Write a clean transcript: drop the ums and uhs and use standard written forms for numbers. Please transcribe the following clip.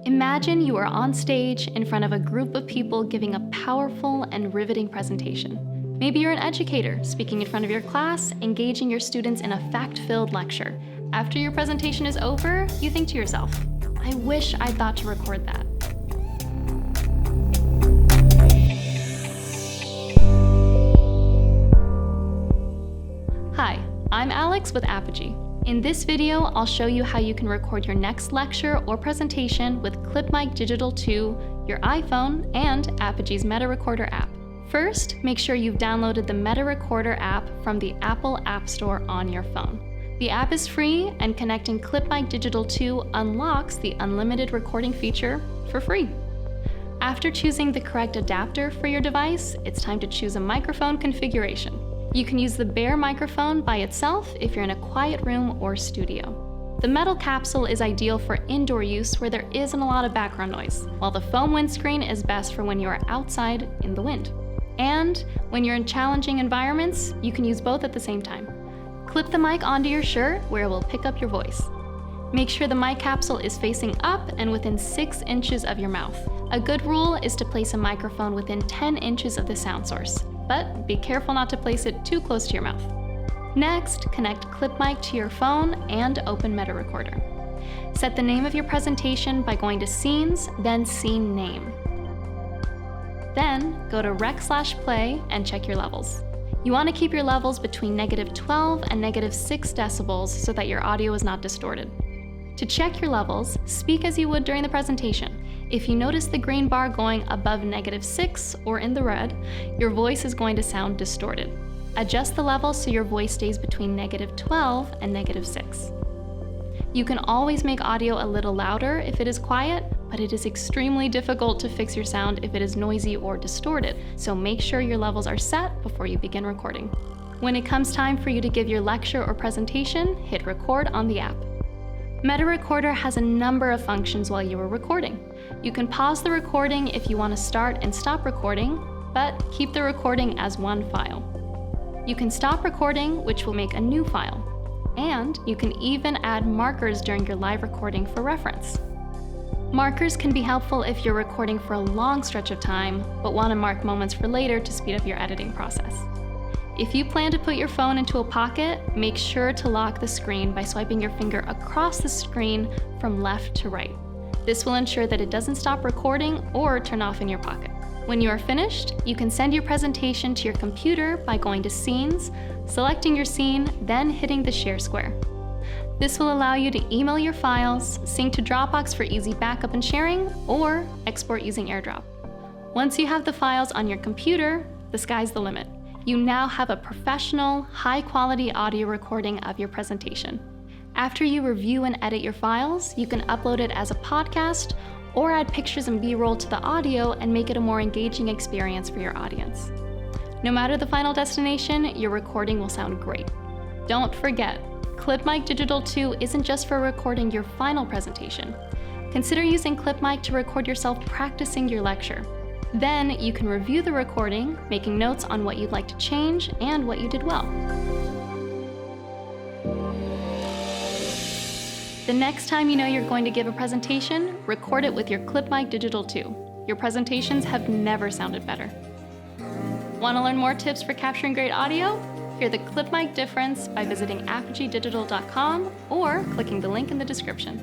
Imagine you are on stage in front of a group of people giving a powerful and riveting presentation. Maybe you're an educator speaking in front of your class, engaging your students in a fact-filled lecture. After your presentation is over, you think to yourself, I wish I'd thought to record that. Hi, I'm Alex with Apogee. In this video, I'll show you how you can record your next lecture or presentation with ClipMic Digital 2, your iPhone, and Apogee's MetaRecorder app. First, make sure you've downloaded the MetaRecorder app from the Apple App Store on your phone. The app is free, and connecting ClipMic Digital 2 unlocks the unlimited recording feature for free. After choosing the correct adapter for your device, it's time to choose a microphone configuration. You can use the bare microphone by itself if you're in a quiet room or studio. The metal capsule is ideal for indoor use where there isn't a lot of background noise, while the foam windscreen is best for when you are outside in the wind. And when you're in challenging environments, you can use both at the same time. Clip the mic onto your shirt where it will pick up your voice. Make sure the mic capsule is facing up and within 6 inches of your mouth. A good rule is to place a microphone within 10 inches of the sound source, but be careful not to place it too close to your mouth. Next, connect ClipMic to your phone and open MetaRecorder. Set the name of your presentation by going to Scenes, then Scene Name. Then, go to Rec/Play and check your levels. You want to keep your levels between -12 and -6 decibels so that your audio is not distorted. To check your levels, speak as you would during the presentation. If you notice the green bar going above -6 or in the red, your voice is going to sound distorted. Adjust the level so your voice stays between -12 and -6. You can always make audio a little louder if it is quiet, but it is extremely difficult to fix your sound if it is noisy or distorted, so make sure your levels are set before you begin recording. When it comes time for you to give your lecture or presentation, hit record on the app. MetaRecorder has a number of functions while you are recording. You can pause the recording if you want to start and stop recording, but keep the recording as one file. You can stop recording, which will make a new file. And you can even add markers during your live recording for reference. Markers can be helpful if you're recording for a long stretch of time, but want to mark moments for later to speed up your editing process. If you plan to put your phone into a pocket, make sure to lock the screen by swiping your finger across the screen from left to right. This will ensure that it doesn't stop recording or turn off in your pocket. When you are finished, you can send your presentation to your computer by going to Scenes, selecting your scene, then hitting the Share square. This will allow you to email your files, sync to Dropbox for easy backup and sharing, or export using AirDrop. Once you have the files on your computer, the sky's the limit. You now have a professional, high-quality audio recording of your presentation. After you review and edit your files, you can upload it as a podcast or add pictures and B-roll to the audio and make it a more engaging experience for your audience. No matter the final destination, your recording will sound great. Don't forget, ClipMic Digital 2 isn't just for recording your final presentation. Consider using ClipMic to record yourself practicing your lecture. Then you can review the recording, making notes on what you'd like to change and what you did well. The next time you know you're going to give a presentation, record it with your ClipMic Digital 2. Your presentations have never sounded better. Want to learn more tips for capturing great audio? Hear the ClipMic difference by visiting apogeedigital.com or clicking the link in the description.